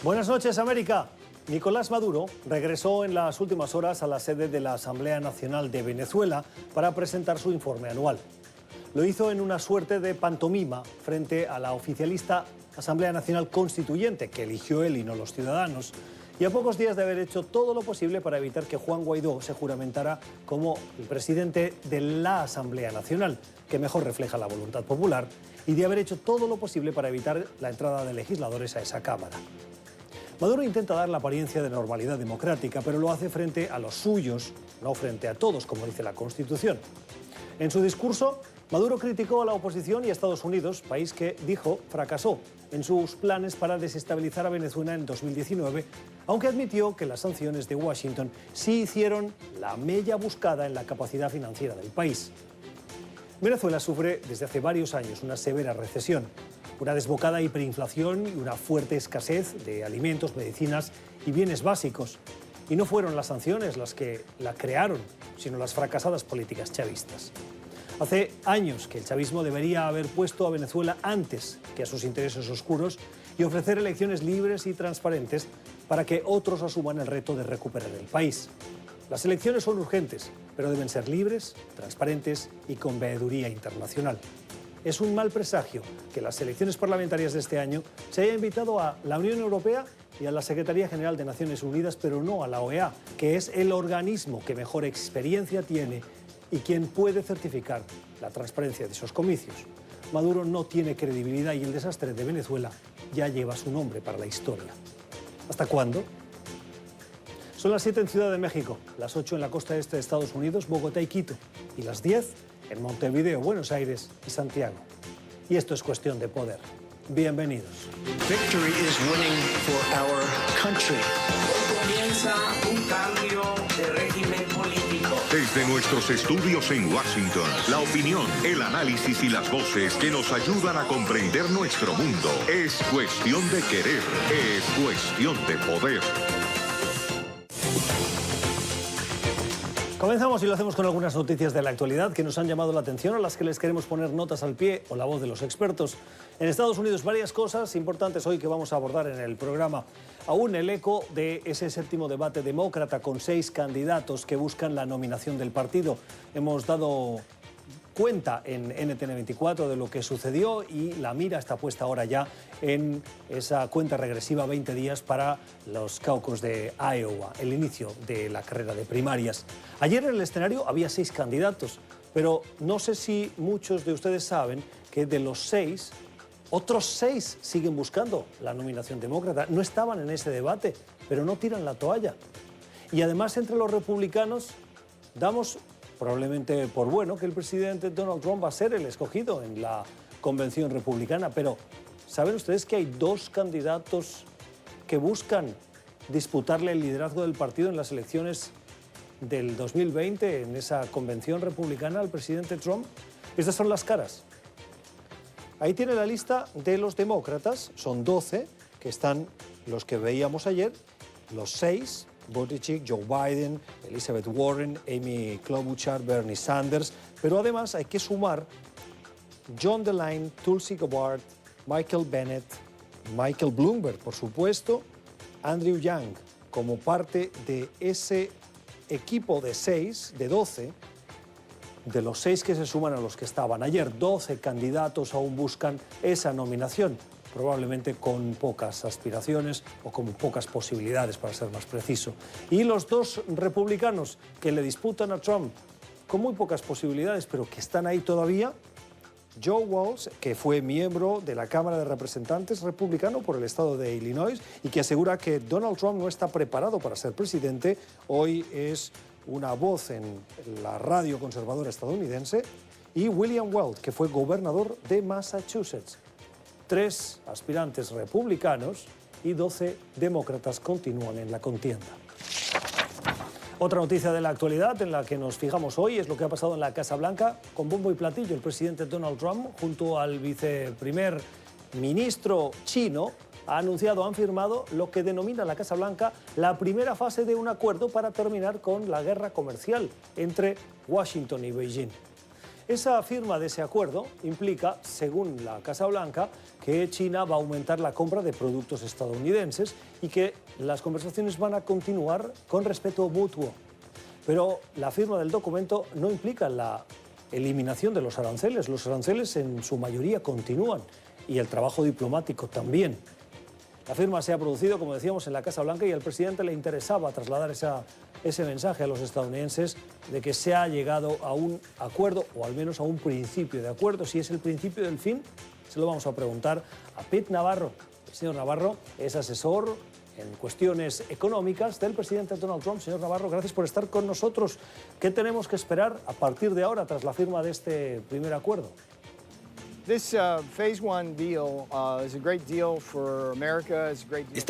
Buenas noches, América. Nicolás Maduro regresó en las últimas horas a la sede de la Asamblea Nacional de Venezuela para presentar su informe anual. Lo hizo en una suerte de pantomima frente a la oficialista Asamblea Nacional Constituyente, que eligió él y no los ciudadanos, y a pocos días de haber hecho todo lo posible para evitar que Juan Guaidó se juramentara como el presidente de la Asamblea Nacional, que mejor refleja la voluntad popular, y de haber hecho todo lo posible para evitar la entrada de legisladores a esa Cámara. Maduro intenta dar la apariencia de normalidad democrática, pero lo hace frente a los suyos, no frente a todos, como dice la Constitución. En su discurso, Maduro criticó a la oposición y a Estados Unidos, país que, dijo, fracasó en sus planes para desestabilizar a Venezuela en 2019, aunque admitió que las sanciones de Washington sí hicieron la mella buscada en la capacidad financiera del país. Venezuela sufre desde hace varios años una severa recesión, una desbocada hiperinflación y una fuerte escasez de alimentos, medicinas y bienes básicos. Y no fueron las sanciones las que la crearon, sino las fracasadas políticas chavistas. Hace años que el chavismo debería haber puesto a Venezuela antes que a sus intereses oscuros y ofrecer elecciones libres y transparentes para que otros asuman el reto de recuperar el país. Las elecciones son urgentes, pero deben ser libres, transparentes y con veeduría internacional. Es un mal presagio que las elecciones parlamentarias de este año se haya invitado a la Unión Europea y a la Secretaría General de Naciones Unidas, pero no a la OEA, que es el organismo que mejor experiencia tiene y quien puede certificar la transparencia de esos comicios. Maduro no tiene credibilidad y el desastre de Venezuela ya lleva su nombre para la historia. ¿Hasta cuándo? Son las 7 en Ciudad de México, las 8 en la costa este de Estados Unidos, Bogotá y Quito, y las 10 en Montevideo, Buenos Aires y Santiago. Y esto es Cuestión de Poder. Bienvenidos. Victory is winning for our country. Comienza un cambio de régimen político. Desde nuestros estudios en Washington, la opinión, el análisis y las voces que nos ayudan a comprender nuestro mundo. Es cuestión de querer, es cuestión de poder. Comenzamos y lo hacemos con algunas noticias de la actualidad que nos han llamado la atención, a las que les queremos poner notas al pie o la voz de los expertos. En Estados Unidos, varias cosas importantes hoy que vamos a abordar en el programa. Aún el eco de ese séptimo debate demócrata con 6 candidatos que buscan la nominación del partido. Hemos dado cuenta en NTN 24 de lo que sucedió y la mira está puesta ahora ya en esa cuenta regresiva 20 días para los caucus de Iowa, el inicio de la carrera de primarias. Ayer en el escenario había 6 candidatos, pero no sé si muchos de ustedes saben que de los 6, otros 6 siguen buscando la nominación demócrata. No estaban en ese debate, pero no tiran la toalla. Y además entre los republicanos damos probablemente por bueno que el presidente Donald Trump va a ser el escogido en la convención republicana, pero ¿saben ustedes que hay 2 candidatos que buscan disputarle el liderazgo del partido en las elecciones del 2020 en esa convención republicana al presidente Trump? Estas son las caras. Ahí tiene la lista de los demócratas, son 12, que están los que veíamos ayer, los 6, Buttigieg, Joe Biden, Elizabeth Warren, Amy Klobuchar, Bernie Sanders, pero además hay que sumar John DeLine, Tulsi Gabbard, Michael Bennet, Michael Bloomberg, por supuesto, Andrew Yang, como parte de ese equipo de 6, de 12, de los 6 que se suman a los que estaban ayer. 12 candidatos aún buscan esa nominación, probablemente con pocas aspiraciones o con pocas posibilidades, para ser más preciso. Y los 2 republicanos que le disputan a Trump con muy pocas posibilidades, pero que están ahí todavía, Joe Walsh, que fue miembro de la Cámara de Representantes republicano por el estado de Illinois y que asegura que Donald Trump no está preparado para ser presidente, hoy es una voz en la radio conservadora estadounidense, y William Weld, que fue gobernador de Massachusetts. 3 aspirantes republicanos y 12 demócratas continúan en la contienda. Otra noticia de la actualidad en la que nos fijamos hoy es lo que ha pasado en la Casa Blanca. Con bombo y platillo, el presidente Donald Trump, junto al viceprimer ministro chino, han firmado lo que denomina la Casa Blanca la primera fase de un acuerdo para terminar con la guerra comercial entre Washington y Beijing. Esa firma de ese acuerdo implica, según la Casa Blanca, que China va a aumentar la compra de productos estadounidenses y que las conversaciones van a continuar con respeto mutuo. Pero la firma del documento no implica la eliminación de los aranceles. Los aranceles en su mayoría continúan y el trabajo diplomático también. La firma se ha producido, como decíamos, en la Casa Blanca y al presidente le interesaba trasladar ese mensaje a los estadounidenses de que se ha llegado a un acuerdo o al menos a un principio de acuerdo. Si es el principio del fin, se lo vamos a preguntar a Pete Navarro. El señor Navarro es asesor en cuestiones económicas del presidente Donald Trump. Señor Navarro, gracias por estar con nosotros. ¿Qué tenemos que esperar a partir de ahora tras la firma de este primer acuerdo? Esta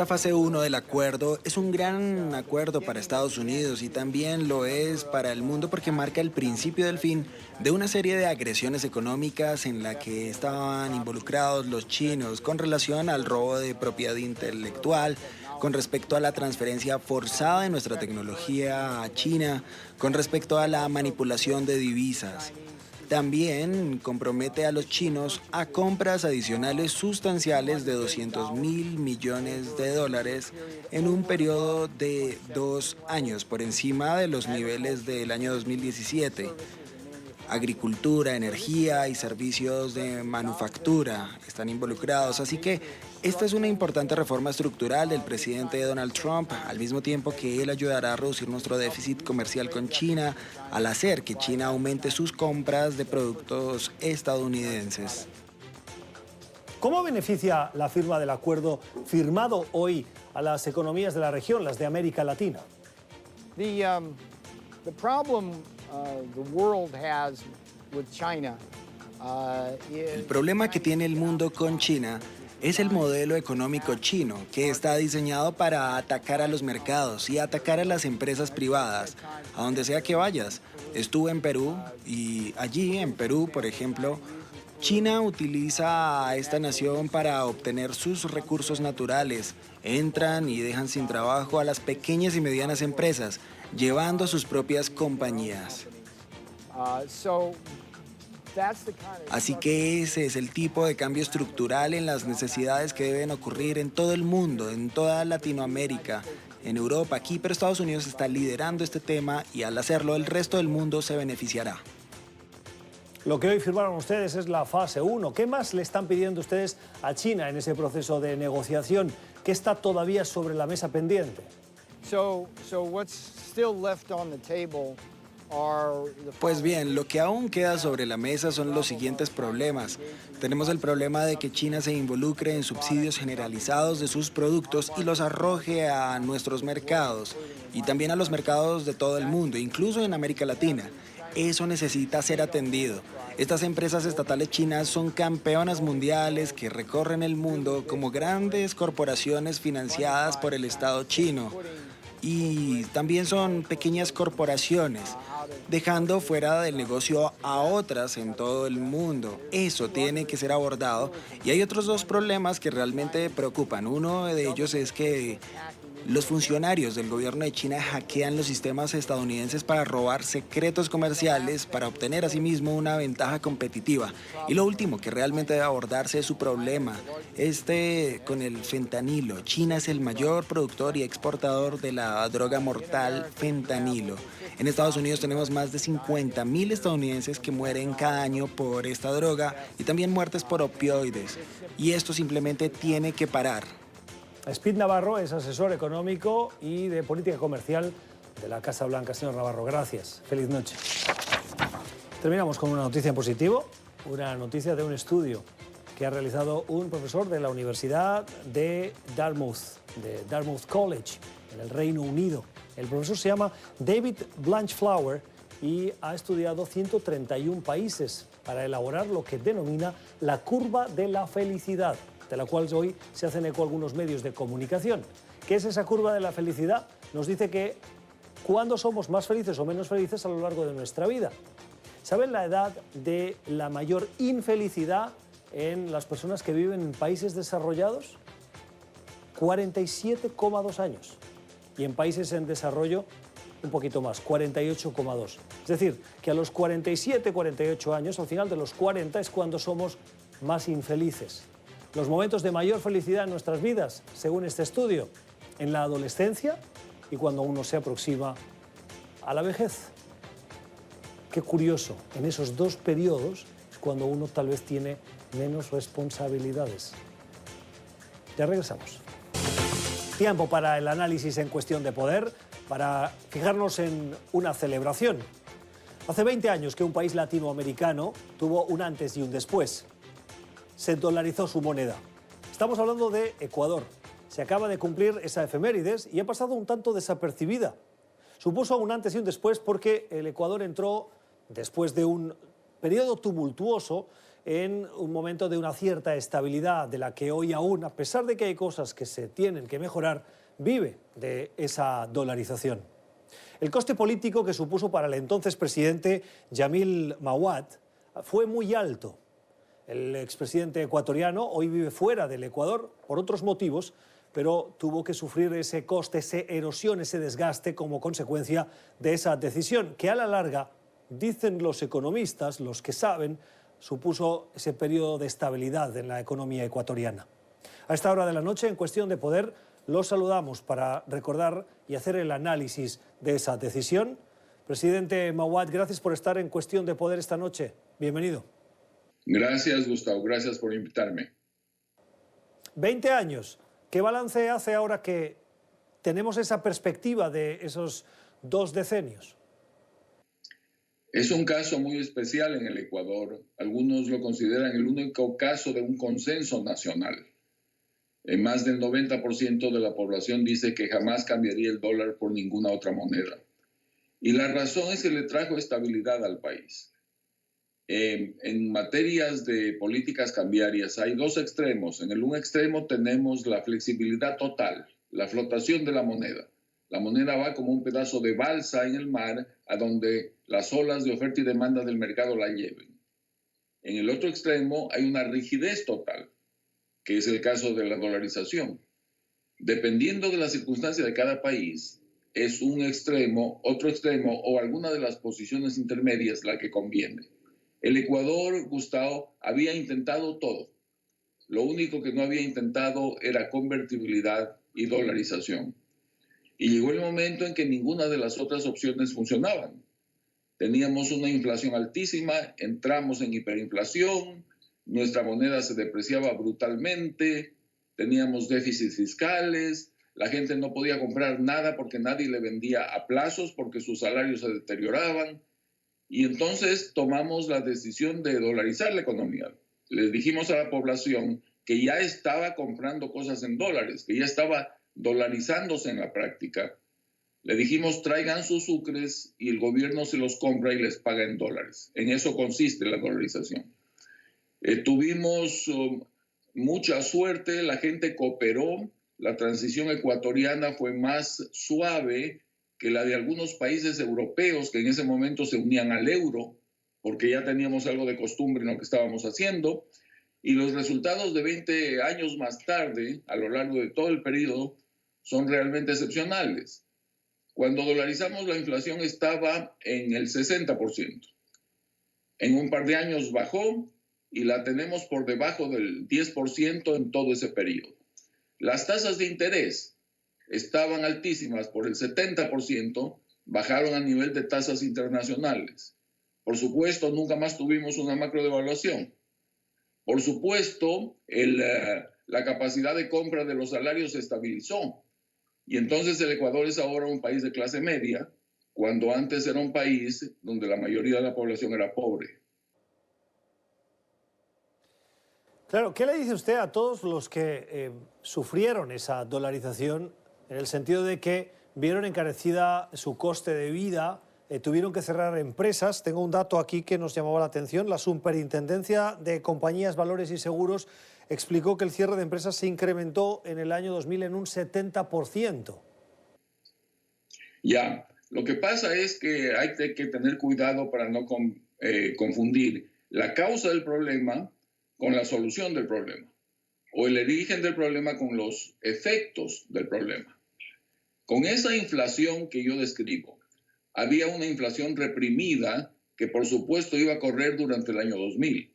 fase 1 del acuerdo es un gran acuerdo para Estados Unidos y también lo es para el mundo porque marca el principio del fin de una serie de agresiones económicas en la que estaban involucrados los chinos con relación al robo de propiedad intelectual, con respecto a la transferencia forzada de nuestra tecnología a China, con respecto a la manipulación de divisas. También compromete a los chinos a compras adicionales sustanciales de $200.000 millones en un periodo de 2 años, por encima de los niveles del año 2017. Agricultura, energía y servicios de manufactura están involucrados, así que esta es una importante reforma estructural del presidente Donald Trump, al mismo tiempo que él ayudará a reducir nuestro déficit comercial con China al hacer que China aumente sus compras de productos estadounidenses. ¿Cómo beneficia la firma del acuerdo firmado hoy a las economías de la región, las de América Latina? El problema que tiene el mundo con China es el modelo económico chino, que está diseñado para atacar a los mercados y atacar a las empresas privadas, a donde sea que vayas. Estuve en Perú y allí, en Perú, por ejemplo, China utiliza a esta nación para obtener sus recursos naturales. Entran y dejan sin trabajo a las pequeñas y medianas empresas, llevando a sus propias compañías. Así que ese es el tipo de cambio estructural en las necesidades que deben ocurrir en todo el mundo, en toda Latinoamérica, en Europa, aquí, pero Estados Unidos está liderando este tema y al hacerlo el resto del mundo se beneficiará. Lo que hoy firmaron ustedes es la fase 1. ¿Qué más le están pidiendo ustedes a China en ese proceso de negociación? ¿Qué está todavía sobre la mesa pendiente? Pues bien, lo que aún queda sobre la mesa son los siguientes problemas. Tenemos el problema de que China se involucre en subsidios generalizados de sus productos y los arroje a nuestros mercados y también a los mercados de todo el mundo, incluso en América Latina. Eso necesita ser atendido. Estas empresas estatales chinas son campeonas mundiales que recorren el mundo como grandes corporaciones financiadas por el Estado chino. Y también son pequeñas corporaciones, dejando fuera del negocio a otras en todo el mundo. Eso tiene que ser abordado. Y hay otros 2 problemas que realmente preocupan. Uno de ellos es que los funcionarios del gobierno de China hackean los sistemas estadounidenses para robar secretos comerciales, para obtener asimismo una ventaja competitiva. Y lo último que realmente debe abordarse es su problema, con el fentanilo. China es el mayor productor y exportador de la droga mortal fentanilo. En Estados Unidos tenemos más de 50.000 estadounidenses que mueren cada año por esta droga y también muertes por opioides. Y esto simplemente tiene que parar. Pete Navarro es asesor económico y de política comercial de la Casa Blanca. Señor Navarro, gracias. Feliz noche. Terminamos con una noticia en positivo, una noticia de un estudio que ha realizado un profesor de la Universidad de Dartmouth College, en el Reino Unido. El profesor se llama David Blanchflower y ha estudiado 131 países para elaborar lo que denomina la curva de la felicidad, de la cual hoy se hacen eco algunos medios de comunicación. ¿Qué es esa curva de la felicidad? Nos dice que cuándo somos más felices o menos felices a lo largo de nuestra vida. ¿Saben la edad de la mayor infelicidad en las personas que viven en países desarrollados? 47,2 años. Y en países en desarrollo, un poquito más, 48,2. Es decir, que a los 47, 48 años, al final de los 40, es cuando somos más infelices. Los momentos de mayor felicidad en nuestras vidas, según este estudio, en la adolescencia y cuando uno se aproxima a la vejez. Qué curioso, en esos dos periodos es cuando uno tal vez tiene menos responsabilidades. Ya regresamos. Tiempo para el análisis en Cuestión de Poder, para fijarnos en una celebración. Hace 20 años que un país latinoamericano tuvo un antes y un después. Se dolarizó su moneda. Estamos hablando de Ecuador. Se acaba de cumplir esa efemérides y ha pasado un tanto desapercibida. Supuso un antes y un después porque el Ecuador entró, después de un periodo tumultuoso, en un momento de una cierta estabilidad de la que hoy aún, a pesar de que hay cosas que se tienen que mejorar, vive de esa dolarización. El coste político que supuso para el entonces presidente Yamil Mahuad fue muy alto. El expresidente ecuatoriano hoy vive fuera del Ecuador por otros motivos, pero tuvo que sufrir ese coste, esa erosión, ese desgaste como consecuencia de esa decisión, que a la larga, dicen los economistas, los que saben, supuso ese periodo de estabilidad en la economía ecuatoriana. A esta hora de la noche, en Cuestión de Poder, los saludamos para recordar y hacer el análisis de esa decisión. Presidente Mahuad, gracias por estar en Cuestión de Poder esta noche. Bienvenido. Gracias, Gustavo. Gracias por invitarme. 20 años. ¿Qué balance hace ahora que tenemos esa perspectiva de esos 2 decenios? Es un caso muy especial en el Ecuador. Algunos lo consideran el único caso de un consenso nacional. Más del 90% de la población dice que jamás cambiaría el dólar por ninguna otra moneda. Y la razón es que le trajo estabilidad al país. En materias de políticas cambiarias hay 2 extremos. En el un extremo tenemos la flexibilidad total, la flotación de la moneda. La moneda va como un pedazo de balsa en el mar a donde las olas de oferta y demanda del mercado la lleven. En el otro extremo hay una rigidez total, que es el caso de la dolarización. Dependiendo de la circunstancia de cada país, es un extremo, otro extremo o alguna de las posiciones intermedias la que conviene. El Ecuador, Gustavo, había intentado todo. Lo único que no había intentado era convertibilidad y dolarización. Y llegó el momento en que ninguna de las otras opciones funcionaban. Teníamos una inflación altísima, entramos en hiperinflación, nuestra moneda se depreciaba brutalmente, teníamos déficits fiscales, la gente no podía comprar nada porque nadie le vendía a plazos porque sus salarios se deterioraban. Y entonces tomamos la decisión de dolarizar la economía. Les dijimos a la población que ya estaba comprando cosas en dólares, que ya estaba dolarizándose en la práctica. Le dijimos, traigan sus sucres y el gobierno se los compra y les paga en dólares. En eso consiste la dolarización. Tuvimos mucha suerte, la gente cooperó, la transición ecuatoriana fue más suave que la de algunos países europeos que en ese momento se unían al euro, porque ya teníamos algo de costumbre en lo que estábamos haciendo, y los resultados de 20 años más tarde, a lo largo de todo el periodo, son realmente excepcionales. Cuando dolarizamos, la inflación estaba en el 60%. En un par de años bajó y la tenemos por debajo del 10% en todo ese periodo. Las tasas de interés estaban altísimas por el 70%, bajaron a nivel de tasas internacionales. Por supuesto, nunca más tuvimos una macrodevaluación. Por supuesto, la capacidad de compra de los salarios se estabilizó. Y entonces el Ecuador es ahora un país de clase media, cuando antes era un país donde la mayoría de la población era pobre. Claro, ¿qué le dice usted a todos los que sufrieron esa dolarización en el sentido de que vieron encarecida su coste de vida, tuvieron que cerrar empresas? Tengo un dato aquí que nos llamaba la atención. La Superintendencia de Compañías, Valores y Seguros explicó que el cierre de empresas se incrementó en el año 2000 en un 70%. Ya, lo que pasa es que hay que tener cuidado para no confundir la causa del problema con la solución del problema, o el origen del problema con los efectos del problema. Con esa inflación que yo describo, había una inflación reprimida que por supuesto iba a correr durante el año 2000.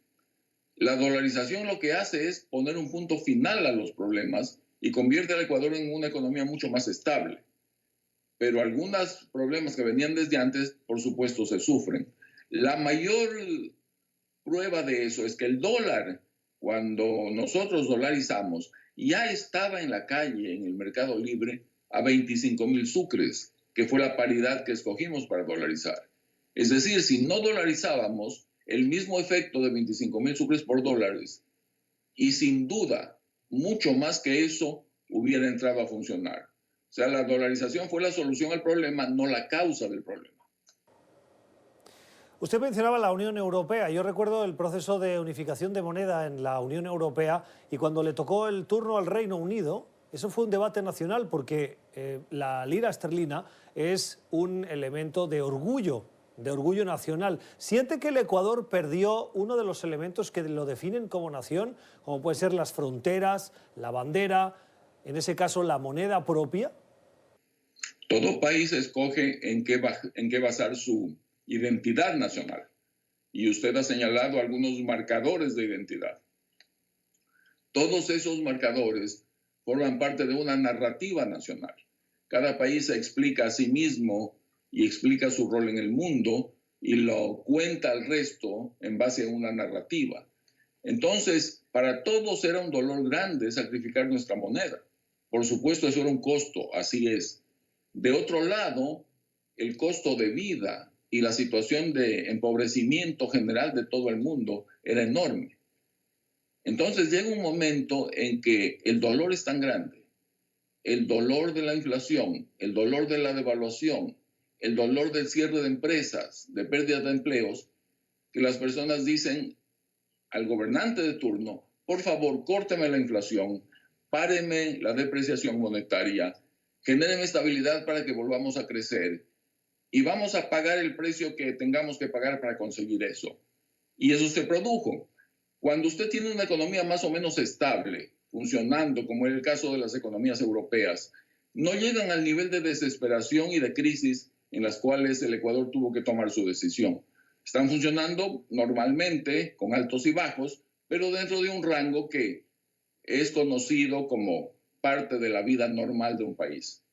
La dolarización lo que hace es poner un punto final a los problemas y convierte al Ecuador en una economía mucho más estable. Pero algunos problemas que venían desde antes, por supuesto, se sufren. La mayor prueba de eso es que el dólar, cuando nosotros dolarizamos, ya estaba en la calle, en el mercado libre, a 25.000 sucres, que fue la paridad que escogimos para dolarizar. Es decir, si no dolarizábamos, el mismo efecto de 25.000 sucres por dólares, y sin duda, mucho más que eso, hubiera entrado a funcionar. O sea, la dolarización fue la solución al problema, no la causa del problema. Usted mencionaba la Unión Europea. Yo recuerdo el proceso de unificación de moneda en la Unión Europea y cuando le tocó el turno al Reino Unido, eso fue un debate nacional porque la lira esterlina es un elemento de orgullo nacional. ¿Siente que el Ecuador perdió uno de los elementos que lo definen como nación, como pueden ser las fronteras, la bandera, en ese caso la moneda propia? Todo país escoge en qué basar su identidad nacional. Y usted ha señalado algunos marcadores de identidad. Todos esos marcadores forman parte de una narrativa nacional. Cada país se explica a sí mismo y explica su rol en el mundo y lo cuenta al resto en base a una narrativa. Entonces, para todos era un dolor grande sacrificar nuestra moneda. Por supuesto, eso era un costo, así es. De otro lado, el costo de vida y la situación de empobrecimiento general de todo el mundo era enorme. Entonces llega un momento en que el dolor es tan grande, el dolor de la inflación, el dolor de la devaluación, el dolor del cierre de empresas, de pérdida de empleos, que las personas dicen al gobernante de turno, por favor, córteme la inflación, páreme la depreciación monetaria, genéreme estabilidad para que volvamos a crecer y vamos a pagar el precio que tengamos que pagar para conseguir eso. Y eso se produjo. Cuando usted tiene una economía más o menos estable, funcionando, como es el caso de las economías europeas, no llegan al nivel de desesperación y de crisis en las cuales el Ecuador tuvo que tomar su decisión. Están funcionando normalmente, con altos y bajos, pero dentro de un rango que es conocido como parte de la vida normal de un país.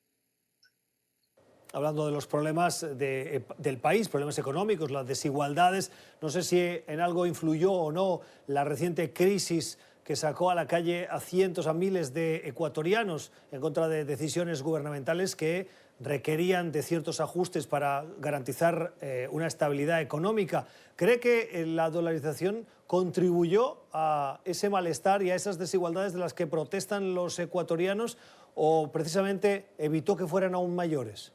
Hablando de los problemas del país, problemas económicos, las desigualdades, no sé si en algo influyó o no la reciente crisis que sacó a la calle a cientos, a miles de ecuatorianos en contra de decisiones gubernamentales que requerían de ciertos ajustes para garantizar una estabilidad económica. ¿Cree que la dolarización contribuyó a ese malestar y a esas desigualdades de las que protestan los ecuatorianos o precisamente evitó que fueran aún mayores?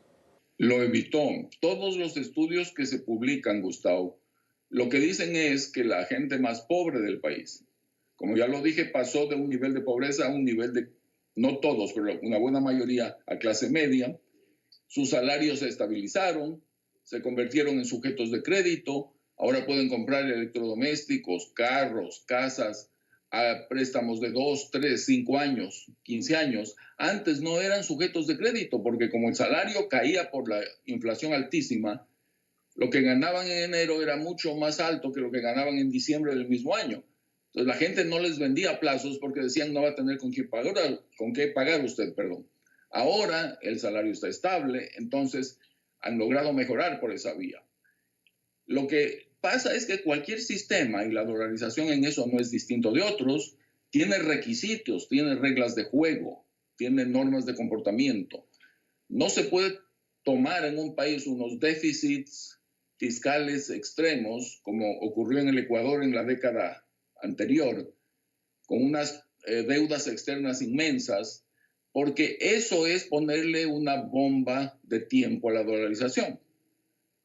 Lo evitó. Todos los estudios que se publican, Gustavo, lo que dicen es que la gente más pobre del país, como ya lo dije, pasó de un nivel de pobreza a un nivel de, no todos, pero una buena mayoría, a clase media. Sus salarios se estabilizaron, se convirtieron en sujetos de crédito, ahora pueden comprar electrodomésticos, carros, casas, a préstamos de 2, 3, 5 años, 15 años. Antes no eran sujetos de crédito porque como el salario caía por la inflación altísima, lo que ganaban en enero era mucho más alto que lo que ganaban en diciembre del mismo año. Entonces la gente no les vendía a plazos porque decían no va a tener con qué pagar usted. Ahora el salario está estable, entonces han logrado mejorar por esa vía. Lo que pasa es que cualquier sistema, y la dolarización en eso no es distinto de otros, tiene requisitos, tiene reglas de juego, tiene normas de comportamiento. No se puede tomar en un país unos déficits fiscales extremos, como ocurrió en el Ecuador en la década anterior, con unas deudas externas inmensas, porque eso es ponerle una bomba de tiempo a la dolarización.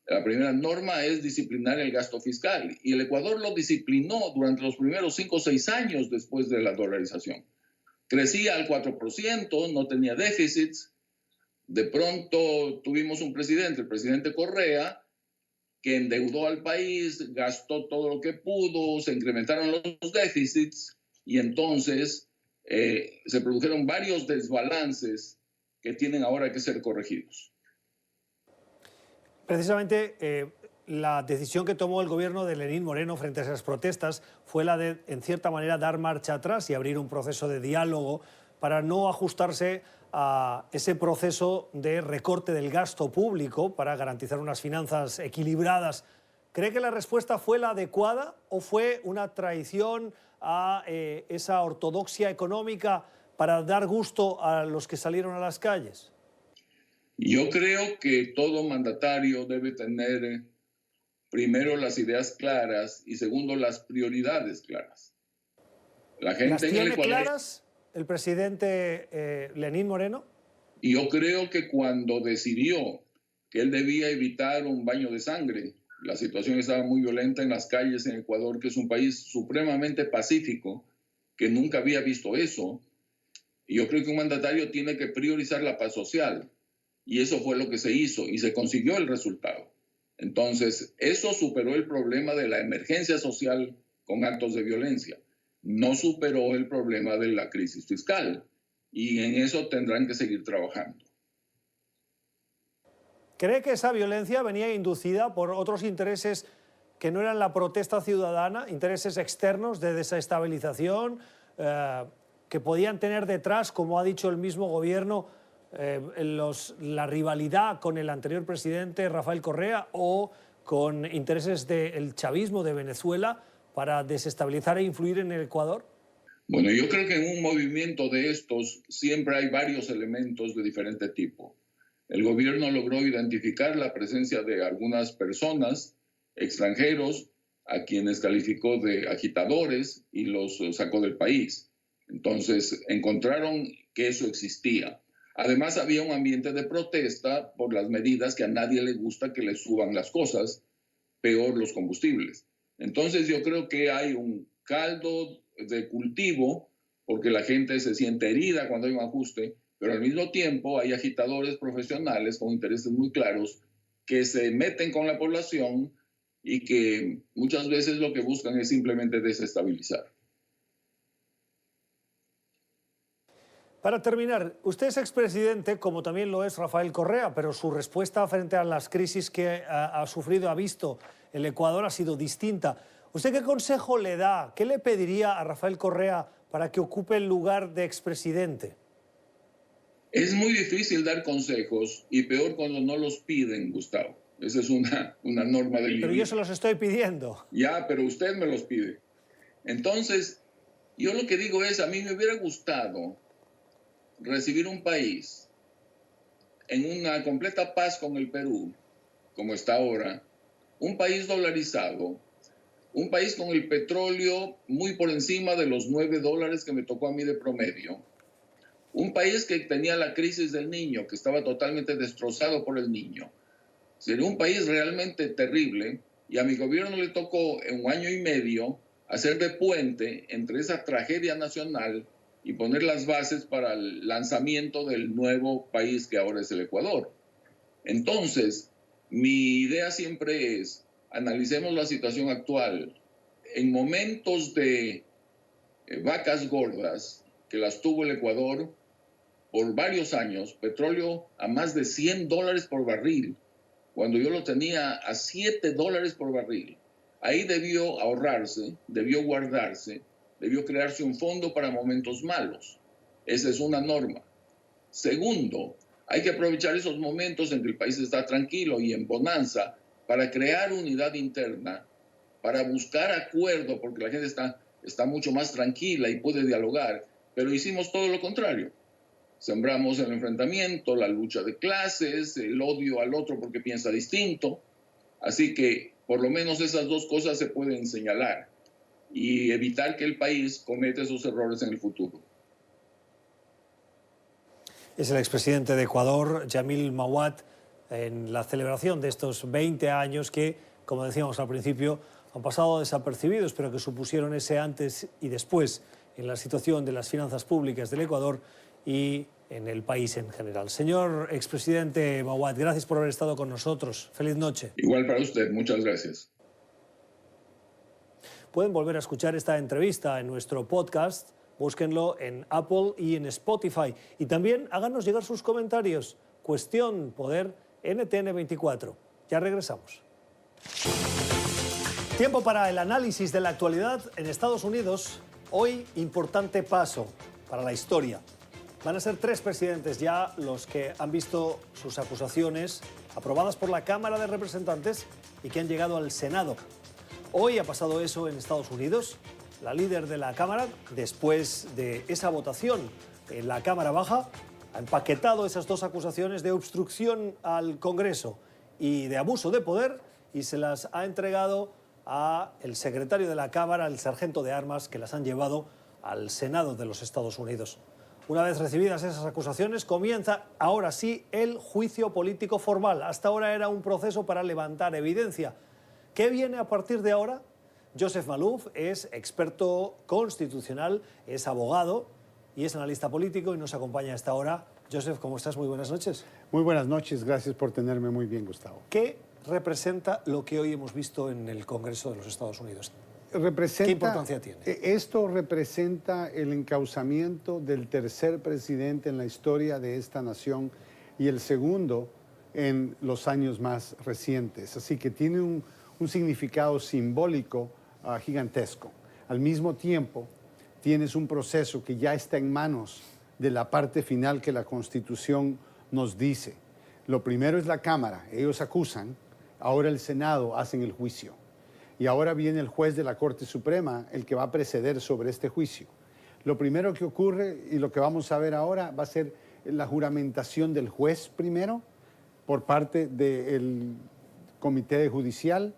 La primera norma es disciplinar el gasto fiscal y el Ecuador lo disciplinó durante los primeros 5 o 6 años después de la dolarización. Crecía al 4%, no tenía déficits. De pronto tuvimos un presidente, el presidente Correa, que endeudó al país, gastó todo lo que pudo, se incrementaron los déficits y entonces se produjeron varios desbalances que tienen ahora que ser corregidos. Precisamente la decisión que tomó el gobierno de Lenín Moreno frente a esas protestas fue la de, en cierta manera, dar marcha atrás y abrir un proceso de diálogo para no ajustarse a ese proceso de recorte del gasto público para garantizar unas finanzas equilibradas. ¿Cree que la respuesta fue la adecuada o fue una traición a esa ortodoxia económica para dar gusto a los que salieron a las calles? Yo creo que todo mandatario debe tener primero las ideas claras y segundo las prioridades claras. ¿Las tiene claras el presidente Lenín Moreno? Y yo creo que cuando decidió que él debía evitar un baño de sangre, la situación estaba muy violenta en las calles en Ecuador, que es un país supremamente pacífico, que nunca había visto eso. Y yo creo que un mandatario tiene que priorizar la paz social. Y eso fue lo que se hizo y se consiguió el resultado. Entonces, eso superó el problema de la emergencia social con actos de violencia. No superó el problema de la crisis fiscal. Y en eso tendrán que seguir trabajando. ¿Cree que esa violencia venía inducida por otros intereses que no eran la protesta ciudadana, intereses externos de desestabilización, que podían tener detrás, como ha dicho el mismo gobierno, la rivalidad con el anterior presidente Rafael Correa o con intereses del chavismo de Venezuela para desestabilizar e influir en el Ecuador? Bueno, yo creo que en un movimiento de estos siempre hay varios elementos de diferente tipo. El gobierno logró identificar la presencia de algunas personas, extranjeros, a quienes calificó de agitadores y los sacó del país. Entonces, encontraron que eso existía. Además, había un ambiente de protesta por las medidas que a nadie le gusta que le suban las cosas, peor los combustibles. Entonces, yo creo que hay un caldo de cultivo porque la gente se siente herida cuando hay un ajuste, pero al mismo tiempo hay agitadores profesionales con intereses muy claros que se meten con la población y que muchas veces lo que buscan es simplemente desestabilizar. Para terminar, usted es expresidente, como también lo es Rafael Correa, pero su respuesta frente a las crisis que ha sufrido, ha visto el Ecuador, ha sido distinta. ¿Usted qué consejo le da, qué le pediría a Rafael Correa para que ocupe el lugar de expresidente? Es muy difícil dar consejos y peor cuando no los piden, Gustavo. Esa es una norma del Pero yo se los estoy pidiendo. Ya, pero usted me los pide. Entonces, yo lo que digo es, a mí me hubiera gustado recibir un país en una completa paz con el Perú, como está ahora, un país dolarizado, un país con el petróleo muy por encima de los $9 que me tocó a mí de promedio, un país que tenía la crisis del niño, que estaba totalmente destrozado por el niño. Sería un país realmente terrible y a mi gobierno le tocó en 1 año y medio hacer de puente entre esa tragedia nacional y poner las bases para el lanzamiento del nuevo país que ahora es el Ecuador. Entonces, mi idea siempre es, analicemos la situación actual. En momentos de vacas gordas, que las tuvo el Ecuador por varios años, petróleo a más de $100 por barril, cuando yo lo tenía a $7 por barril. Ahí debió ahorrarse, debió guardarse, debió crearse un fondo para momentos malos. Esa es una norma. Segundo, hay que aprovechar esos momentos en que el país está tranquilo y en bonanza para crear unidad interna, para buscar acuerdo, porque la gente está mucho más tranquila y puede dialogar, pero hicimos todo lo contrario. Sembramos el enfrentamiento, la lucha de clases, el odio al otro porque piensa distinto. Así que por lo menos esas dos cosas se pueden señalar y evitar que el país cometa esos errores en el futuro. Es el expresidente de Ecuador, Yamil Mahuad, en la celebración de estos 20 años que, como decíamos al principio, han pasado desapercibidos, pero que supusieron ese antes y después en la situación de las finanzas públicas del Ecuador y en el país en general. Señor expresidente Mahuad, gracias por haber estado con nosotros. Feliz noche. Igual para usted, muchas gracias. Pueden volver a escuchar esta entrevista en nuestro podcast, búsquenlo en Apple y en Spotify. Y también háganos llegar sus comentarios. Cuestión Poder NTN 24. Ya regresamos. Tiempo para el análisis de la actualidad en Estados Unidos. Hoy, importante paso para la historia. Van a ser 3 presidentes ya los que han visto sus acusaciones aprobadas por la Cámara de Representantes y que han llegado al Senado. Hoy ha pasado eso en Estados Unidos. La líder de la Cámara, después de esa votación en la Cámara Baja, ha empaquetado esas 2 acusaciones de obstrucción al Congreso y de abuso de poder y se las ha entregado al secretario de la Cámara, el sargento de armas, que las han llevado al Senado de los Estados Unidos. Una vez recibidas esas acusaciones, comienza ahora sí el juicio político formal. Hasta ahora era un proceso para levantar evidencia. ¿Qué viene a partir de ahora? Joseph Malouf es experto constitucional, es abogado y es analista político y nos acompaña a esta hora. Joseph, ¿cómo estás? Muy buenas noches. Muy buenas noches, gracias por tenerme muy bien, Gustavo. ¿Qué representa lo que hoy hemos visto en el Congreso de los Estados Unidos? ¿Qué importancia tiene? Esto representa el encauzamiento del 3er presidente en la historia de esta nación y el segundo en los años más recientes. Así que tiene un significado simbólico gigantesco. Al mismo tiempo, tienes un proceso que ya está en manos de la parte final que la Constitución nos dice. Lo primero es la Cámara, ellos acusan, ahora el Senado hacen el juicio. Y ahora viene el juez de la Corte Suprema, el que va a preceder sobre este juicio. Lo primero que ocurre, y lo que vamos a ver ahora, va a ser la juramentación del juez primero, por parte del Comité Judicial.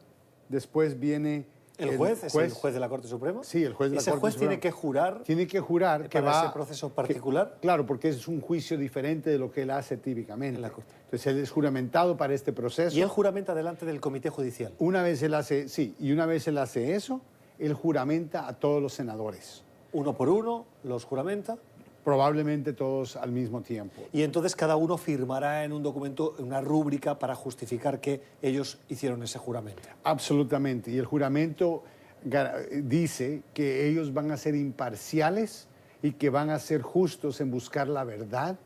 Después viene ¿El juez es el juez de la Corte Suprema? Sí, el juez de la Corte Suprema. ¿Ese juez tiene que jurar? Tiene que jurar que ¿Para ese proceso particular? Claro, porque es un juicio diferente de lo que él hace típicamente. Entonces, él es juramentado para este proceso. ¿Y él juramenta delante del Comité Judicial? Una vez él hace, sí, y una vez él hace eso, él juramenta a todos los senadores. ¿Uno por uno los juramenta? Probablemente todos al mismo tiempo. Y entonces cada uno firmará en un documento una rúbrica para justificar que ellos hicieron ese juramento. Absolutamente. Y el juramento dice que ellos van a ser imparciales y que van a ser justos en buscar la verdad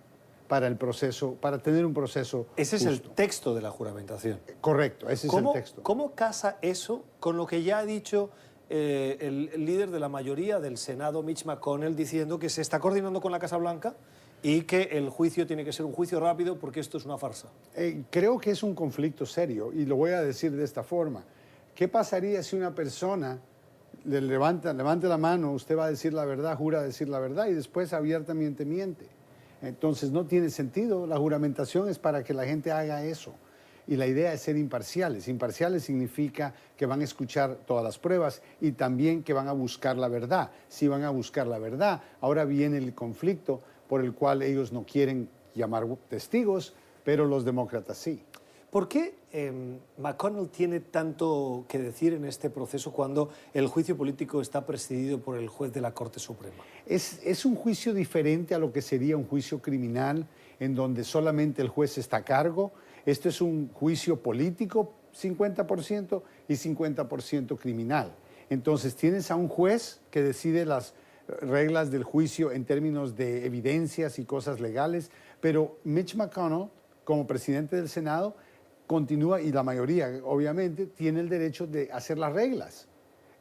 para el proceso, para tener un proceso Ese es justo. el texto de la juramentación. Correcto, ese es el texto. ¿Cómo casa eso con lo que ya ha dicho el líder de la mayoría del Senado, Mitch McConnell, diciendo que se está coordinando con la Casa Blanca y que el juicio tiene que ser un juicio rápido porque esto es una farsa? Creo que es un conflicto serio y lo voy a decir de esta forma. ¿Qué pasaría si una persona levante la mano, usted va a decir la verdad, jura decir la verdad y después abiertamente miente? Entonces no tiene sentido. La juramentación es para que la gente haga eso. Y la idea es ser imparciales. Imparciales significa que van a escuchar todas las pruebas y también que van a buscar la verdad. Si van a buscar la verdad, ahora viene el conflicto por el cual ellos no quieren llamar testigos, pero los demócratas sí. ¿Por qué McConnell tiene tanto que decir en este proceso cuando el juicio político está presidido por el juez de la Corte Suprema? Es un juicio diferente a lo que sería un juicio criminal, en donde solamente el juez está a cargo. Este es un juicio político, 50%, y 50% criminal. Entonces tienes a un juez que decide las reglas del juicio en términos de evidencias y cosas legales, pero Mitch McConnell, como presidente del Senado, continúa, y la mayoría, obviamente, tiene el derecho de hacer las reglas.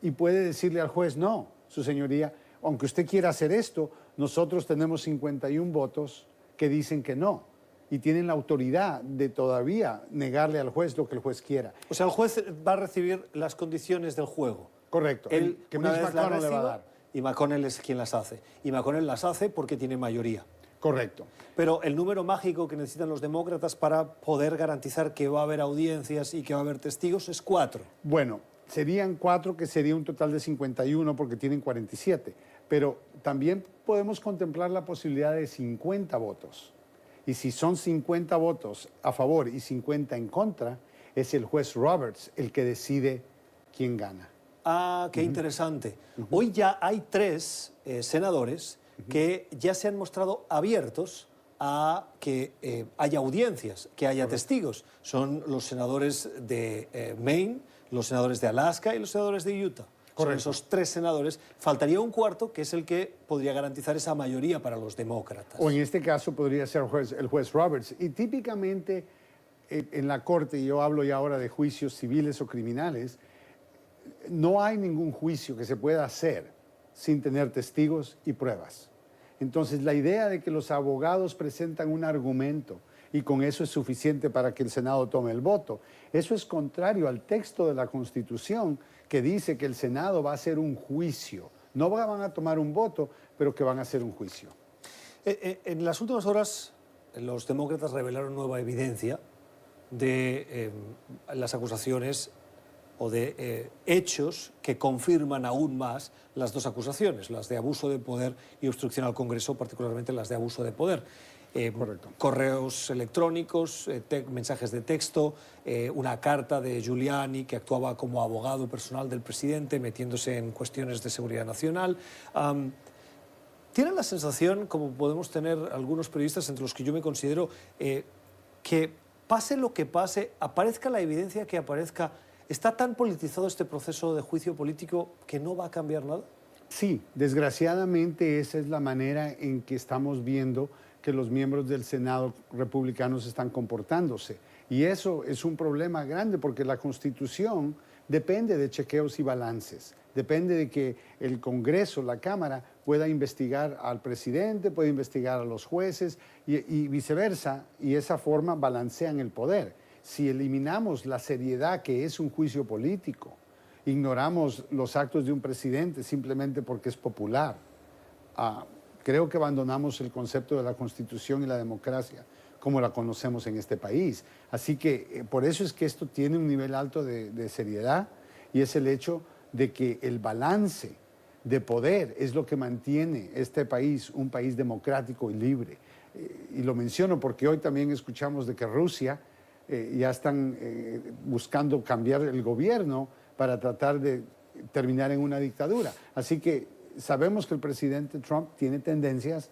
Y puede decirle al juez, no, su señoría, aunque usted quiera hacer esto, nosotros tenemos 51 votos que dicen que no. Y tienen la autoridad de todavía negarle al juez lo que el juez quiera. O sea, el juez va a recibir las condiciones del juego. Correcto. Él, que una Mitch vez las McConnell le va a reciba, dar. y McConnell es quien las hace. Y McConnell las hace porque tiene mayoría. Correcto. Pero el número mágico que necesitan los demócratas para poder garantizar que va a haber audiencias y que va a haber testigos es 4. Bueno, serían 4, que sería un total de 51 porque tienen 47. Pero también podemos contemplar la posibilidad de 50 votos. Y si son 50 votos a favor y 50 en contra, es el juez Roberts el que decide quién gana. Ah, qué interesante. Hoy ya hay 3 senadores que ya se han mostrado abiertos a que haya audiencias, que haya testigos. Son los senadores de Maine, los senadores de Alaska y los senadores de Utah. Son esos 3 senadores. Faltaría un cuarto, que es el que podría garantizar esa mayoría para los demócratas. O en este caso podría ser el juez Roberts. Y típicamente en la Corte, y yo hablo ya ahora de juicios civiles o criminales, no hay ningún juicio que se pueda hacer sin tener testigos y pruebas. Entonces, la idea de que los abogados presentan un argumento y con eso es suficiente para que el Senado tome el voto, eso es contrario al texto de la Constitución que dice que el Senado va a hacer un juicio. No van a tomar un voto, pero que van a hacer un juicio. En las últimas horas, los demócratas revelaron nueva evidencia de las acusaciones o de hechos que confirman aún más las dos acusaciones, las de abuso de poder y obstrucción al Congreso, particularmente las de abuso de poder. Correcto. Correos electrónicos, mensajes de texto, una carta de Giuliani que actuaba como abogado personal del presidente, metiéndose en cuestiones de seguridad nacional. ¿Tienen la sensación, como podemos tener algunos periodistas, entre los que yo me considero, que pase lo que pase, aparezca la evidencia que aparezca, está tan politizado este proceso de juicio político que no va a cambiar nada? Sí, desgraciadamente esa es la manera en que estamos viendo que los miembros del Senado republicanos están comportándose. Y eso es un problema grande porque la Constitución depende de chequeos y balances. Depende de que el Congreso, la Cámara, pueda investigar al presidente, pueda investigar a los jueces y viceversa, y esa forma balancean el poder. Si eliminamos la seriedad que es un juicio político, ignoramos los actos de un presidente simplemente porque es popular, creo que abandonamos el concepto de la Constitución y la democracia como la conocemos en este país. Así que por eso es que esto tiene un nivel alto de seriedad, y es el hecho de que el balance de poder es lo que mantiene este país un país democrático y libre. Y lo menciono porque hoy también escuchamos de que Rusia ya están buscando cambiar el gobierno para tratar de terminar en una dictadura. Así que sabemos que el presidente Trump tiene tendencias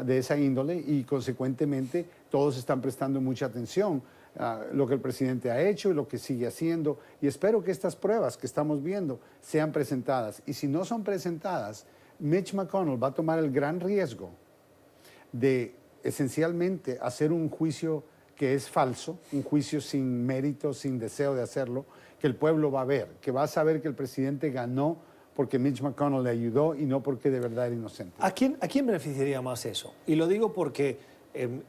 de esa índole y consecuentemente todos están prestando mucha atención a lo que el presidente ha hecho y lo que sigue haciendo, y espero que estas pruebas que estamos viendo sean presentadas, y si no son presentadas, Mitch McConnell va a tomar el gran riesgo de esencialmente hacer un juicio que es falso, un juicio sin mérito, sin deseo de hacerlo, que el pueblo va a ver, que va a saber que el presidente ganó porque Mitch McConnell le ayudó y no porque de verdad era inocente. ¿A quién beneficiaría más eso? Y lo digo porque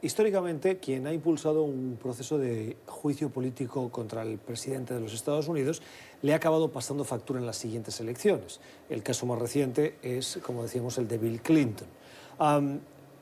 históricamente quien ha impulsado un proceso de juicio político contra el presidente de los Estados Unidos le ha acabado pasando factura en las siguientes elecciones. El caso más reciente es, como decíamos, el de Bill Clinton.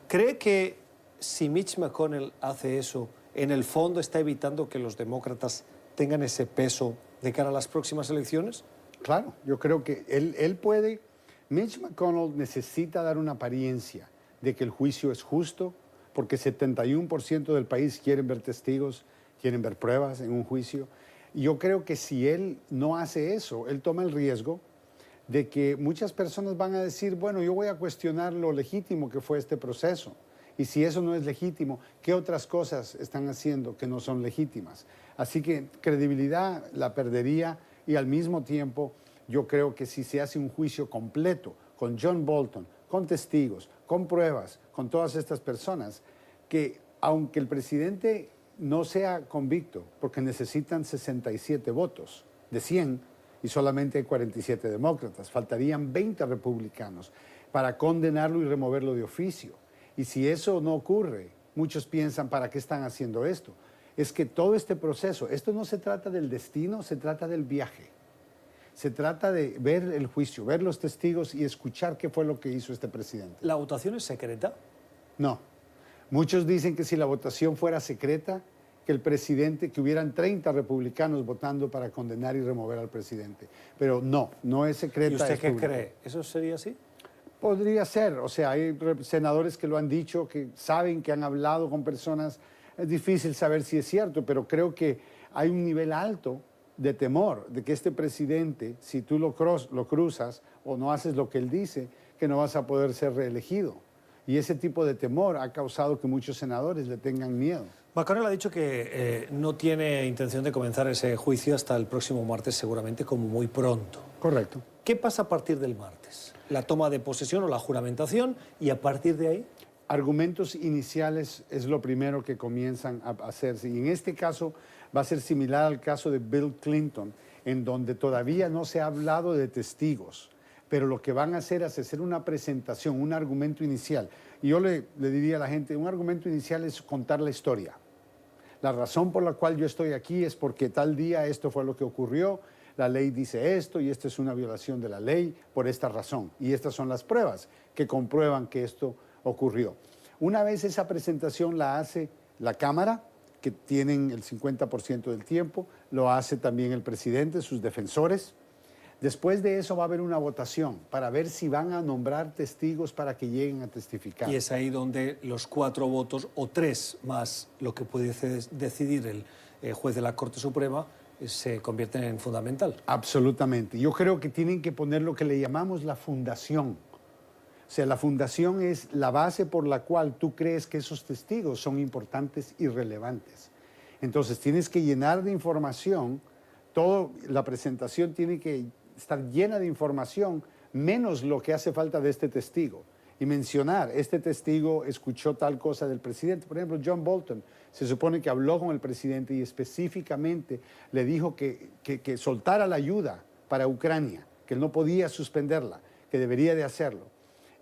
¿Cree que si Mitch McConnell hace eso, en el fondo está evitando que los demócratas tengan ese peso de cara a las próximas elecciones? Claro, yo creo que él puede. Mitch McConnell necesita dar una apariencia de que el juicio es justo, porque 71% del país quieren ver testigos, quieren ver pruebas en un juicio. Y yo creo que si él no hace eso, él toma el riesgo de que muchas personas van a decir, bueno, yo voy a cuestionar lo legítimo que fue este proceso. Y si eso no es legítimo, ¿qué otras cosas están haciendo que no son legítimas? Así que credibilidad la perdería, y al mismo tiempo yo creo que si se hace un juicio completo con John Bolton, con testigos, con pruebas, con todas estas personas, que aunque el presidente no sea convicto, porque necesitan 67 votos de 100 y solamente hay 47 demócratas, faltarían 20 republicanos para condenarlo y removerlo de oficio. Y si eso no ocurre, muchos piensan, ¿para qué están haciendo esto? Es que todo este proceso, esto no se trata del destino, se trata del viaje. Se trata de ver el juicio, ver los testigos y escuchar qué fue lo que hizo este presidente. ¿La votación es secreta? No. Muchos dicen que si la votación fuera secreta, que el presidente, que hubieran 30 republicanos votando para condenar y remover al presidente. Pero no, no es secreta. ¿Y usted qué pública. cree? ¿Eso sería así? Podría ser, o sea, hay senadores que lo han dicho, que saben, que han hablado con personas. Es difícil saber si es cierto, pero creo que hay un nivel alto de temor de que este presidente, si tú lo cruzas o no haces lo que él dice, que no vas a poder ser reelegido. Y ese tipo de temor ha causado que muchos senadores le tengan miedo. McConnell ha dicho que no tiene intención de comenzar ese juicio hasta el próximo martes, seguramente como muy pronto. Correcto. ¿Qué pasa a partir del martes? ¿La toma de posesión o la juramentación? ¿Y a partir de ahí? argumentos iniciales es lo primero que comienzan a hacerse. Y en este caso va a ser similar al caso de Bill Clinton, en donde todavía no se ha hablado de testigos, pero lo que van a hacer es hacer una presentación, un argumento inicial. Y yo le diría a la gente, un argumento inicial es contar la historia. La razón por la cual yo estoy aquí es porque tal día esto fue lo que ocurrió, la ley dice esto y esto es una violación de la ley por esta razón. Y estas son las pruebas que comprueban que esto ocurrió. Una vez esa presentación la hace la Cámara, que tienen el 50% del tiempo, lo hace también el presidente, sus defensores. Después de eso va a haber una votación para ver si van a nombrar testigos para que lleguen a testificar. Y es ahí donde los 4 votos, o 3 más lo que pudiese decidir el juez de la Corte Suprema, se convierten en fundamental. Absolutamente. Yo creo que tienen que poner lo que le llamamos la fundación. O sea, la fundación es la base por la cual tú crees que esos testigos son importantes y relevantes. Entonces tienes que llenar de información, la presentación tiene que estar llena de información, menos lo que hace falta de este testigo. Y mencionar, este testigo escuchó tal cosa del presidente. Por ejemplo, John Bolton se supone que habló con el presidente y específicamente le dijo que soltara la ayuda para Ucrania, que no podía suspenderla, que debería de hacerlo.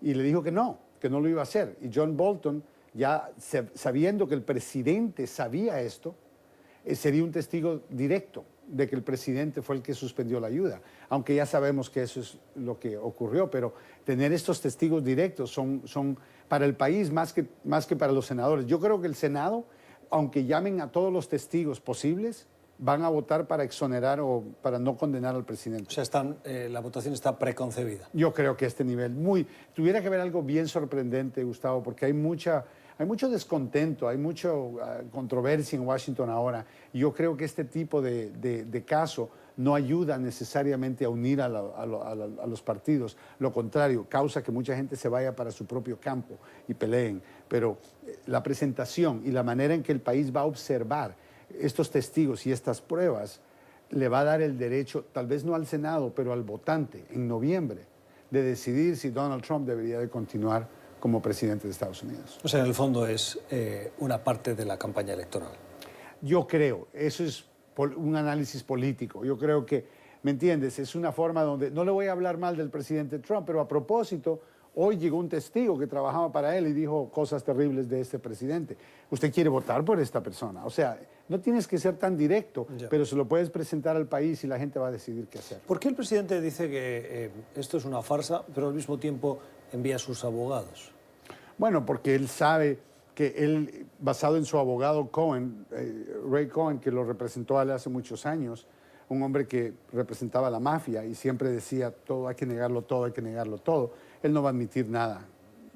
Y le dijo que no lo iba a hacer. Y John Bolton, ya sabiendo que el presidente sabía esto, sería un testigo directo de que el presidente fue el que suspendió la ayuda, aunque ya sabemos que eso es lo que ocurrió, pero tener estos testigos directos son para el país más que para los senadores. Yo creo que el Senado, aunque llamen a todos los testigos posibles, van a votar para exonerar o para no condenar al presidente. O sea, la votación está preconcebida. Yo creo que a este nivel, tuviera que haber algo bien sorprendente, Gustavo, porque hay mucho descontento, hay mucha controversia en Washington ahora. Y yo creo que este tipo de caso no ayuda necesariamente a unir a los partidos. Lo contrario, causa que mucha gente se vaya para su propio campo y peleen. Pero la presentación y la manera en que el país va a observar estos testigos y estas pruebas le va a dar el derecho, tal vez no al Senado, pero al votante en noviembre, de decidir si Donald Trump debería de continuar como presidente de Estados Unidos. O sea, en el fondo es una parte de la campaña electoral. Yo creo, eso es un análisis político. Yo creo que, ¿me entiendes? Es una forma donde, no le voy a hablar mal del presidente Trump, pero a propósito, hoy llegó un testigo que trabajaba para él y dijo cosas terribles de este presidente. Usted quiere votar por esta persona. O sea, no tienes que ser tan directo, pero se lo puedes presentar al país y la gente va a decidir qué hacer. ¿Por qué el presidente dice que esto es una farsa, pero al mismo tiempo envía a sus abogados? Bueno, porque él sabe que él, basado en su abogado Cohen, Ray Cohen, que lo representó a él hace muchos años, un hombre que representaba a la mafia y siempre decía todo hay que negarlo todo, hay que negarlo todo, él no va a admitir nada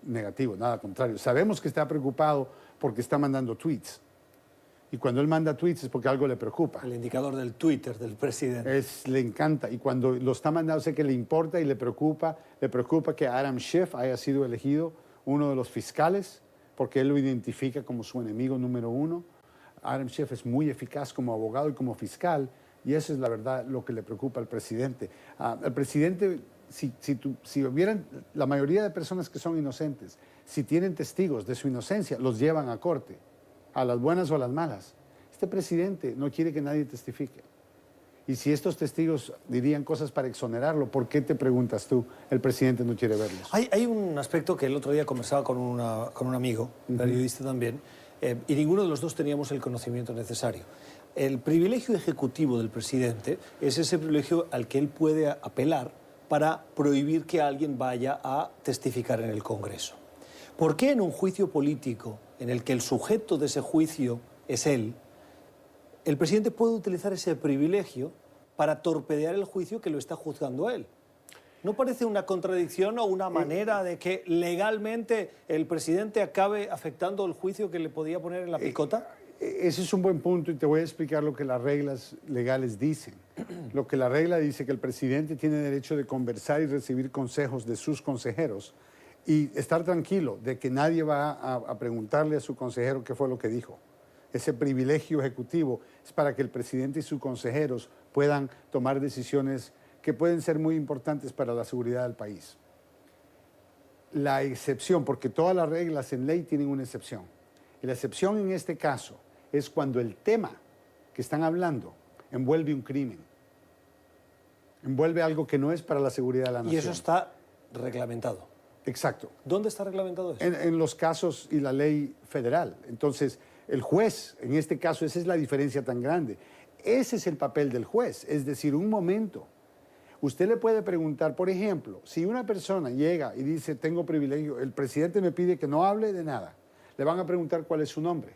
negativo, nada contrario. Sabemos que está preocupado porque está mandando tweets. Y cuando él manda tweets es porque algo le preocupa. El indicador del Twitter del presidente. Le encanta. Y cuando lo está mandando sé que le importa y le preocupa que Adam Schiff haya sido elegido uno de los fiscales, porque él lo identifica como su enemigo número 1. Adam Schiff es muy eficaz como abogado y como fiscal, y eso es la verdad lo que le preocupa al presidente. Al presidente, si hubieran la mayoría de personas que son inocentes, si tienen testigos de su inocencia, los llevan a corte, a las buenas o a las malas. Este presidente no quiere que nadie testifique. Y si estos testigos dirían cosas para exonerarlo, ¿por qué te preguntas tú, el presidente no quiere verlos? Hay un aspecto que el otro día conversaba con un amigo, periodista también, y ninguno de los dos teníamos el conocimiento necesario. El privilegio ejecutivo del presidente es ese privilegio al que él puede apelar para prohibir que alguien vaya a testificar en el Congreso. ¿Por qué en un juicio político en el que el sujeto de ese juicio es él, el presidente puede utilizar ese privilegio para torpedear el juicio que lo está juzgando a él? ¿No parece una contradicción o una manera de que legalmente el presidente acabe afectando el juicio que le podía poner en la picota? Ese es un buen punto y te voy a explicar lo que las reglas legales dicen. Lo que la regla dice que el presidente tiene derecho de conversar y recibir consejos de sus consejeros y estar tranquilo de que nadie va a preguntarle a su consejero qué fue lo que dijo. Ese privilegio ejecutivo es para que el presidente y sus consejeros puedan tomar decisiones que pueden ser muy importantes para la seguridad del país. la excepción, porque todas las reglas en ley tienen una excepción. Y la excepción en este caso es cuando el tema que están hablando envuelve un crimen, envuelve algo que no es para la seguridad de la nación. Y eso está reglamentado. Exacto. ¿Dónde está reglamentado eso? En los casos y la ley federal. Entonces, el juez, en este caso, esa es la diferencia tan grande. Ese es el papel del juez, es decir, un momento. Usted le puede preguntar, por ejemplo, si una persona llega y dice, tengo privilegio, el presidente me pide que no hable de nada, le van a preguntar cuál es su nombre.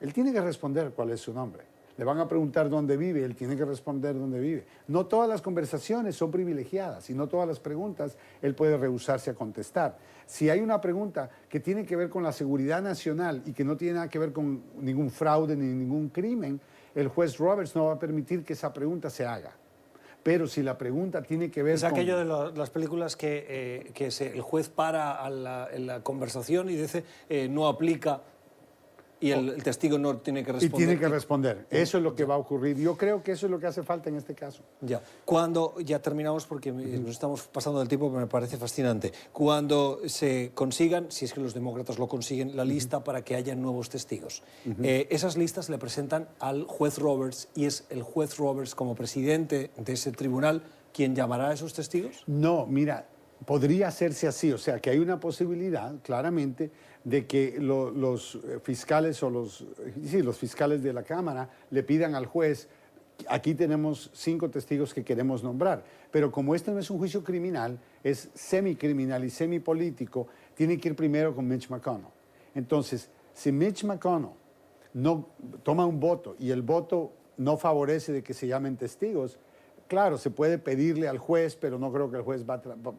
Él tiene que responder cuál es su nombre. Le van a preguntar dónde vive, él tiene que responder dónde vive. No todas las conversaciones son privilegiadas y no todas las preguntas él puede rehusarse a contestar. Si hay una pregunta que tiene que ver con la seguridad nacional y que no tiene nada que ver con ningún fraude ni ningún crimen, el juez Roberts no va a permitir que esa pregunta se haga. Pero si la pregunta tiene que ver es aquello de las películas que el juez para en la conversación y dice no aplica y el testigo no tiene que responder. Y tiene que responder. Eso es lo que va a ocurrir. Yo creo que eso es lo que hace falta en este caso. Ya. Cuando, ya terminamos porque nos estamos pasando del tiempo, pero me parece fascinante. Cuando se consigan, si es que los demócratas lo consiguen, la lista para que haya nuevos testigos. Esas listas le presentan al juez Roberts y es el juez Roberts como presidente de ese tribunal quien llamará a esos testigos. No, mira, podría hacerse así. O sea, que hay una posibilidad, claramente, de que los fiscales o los fiscales de la Cámara le pidan al juez, aquí tenemos 5 testigos que queremos nombrar, pero como este no es un juicio criminal, es semicriminal y semipolítico, tiene que ir primero con Mitch McConnell. Entonces, si Mitch McConnell no toma un voto y el voto no favorece de que se llamen testigos, claro, se puede pedirle al juez, pero no creo que el juez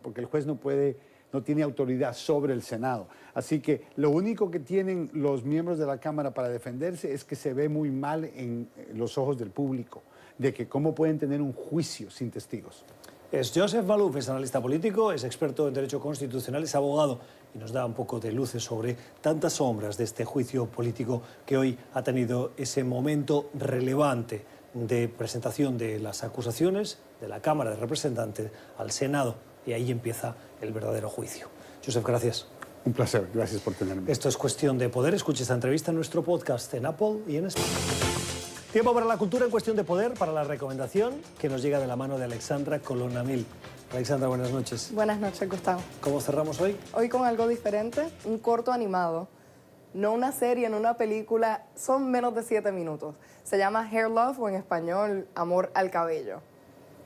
porque el juez no tiene autoridad sobre el Senado. Así que lo único que tienen los miembros de la Cámara para defenderse es que se ve muy mal en los ojos del público, de que cómo pueden tener un juicio sin testigos. Es Joseph Malouf, es analista político, es experto en derecho constitucional, es abogado y nos da un poco de luces sobre tantas sombras de este juicio político que hoy ha tenido ese momento relevante de presentación de las acusaciones de la Cámara de Representantes al Senado. Y ahí empieza el verdadero juicio. Joseph, gracias. Un placer, gracias por tenerme. Esto es Cuestión de Poder. Escuche esta entrevista en nuestro podcast en Apple y en España. Tiempo para la cultura en Cuestión de Poder, para la recomendación que nos llega de la mano de Alexandra Colonna-Mil. Alexandra, buenas noches. Buenas noches, Gustavo. ¿Cómo cerramos hoy? Hoy con algo diferente, un corto animado. No una serie, no una película, son menos de 7 minutos. Se llama Hair Love o en español Amor al Cabello.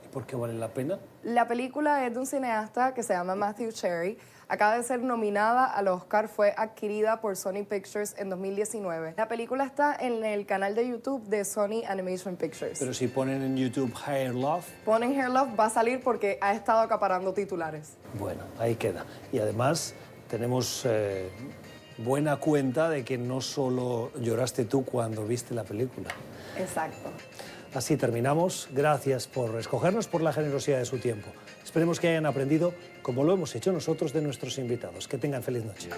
¿Y por qué vale la pena? La película es de un cineasta que se llama Matthew Cherry. Acaba de ser nominada al Oscar, fue adquirida por Sony Pictures en 2019. La película está en el canal de YouTube de Sony Animation Pictures. Pero si ponen en YouTube Hair Love... Ponen Hair Love, va a salir porque ha estado acaparando titulares. Bueno, ahí queda. Y además tenemos buena cuenta de que no solo lloraste tú cuando viste la película. Exacto. Así terminamos. Gracias por escogernos, por la generosidad de su tiempo. Esperemos que hayan aprendido, como lo hemos hecho nosotros, de nuestros invitados. Que tengan feliz noche.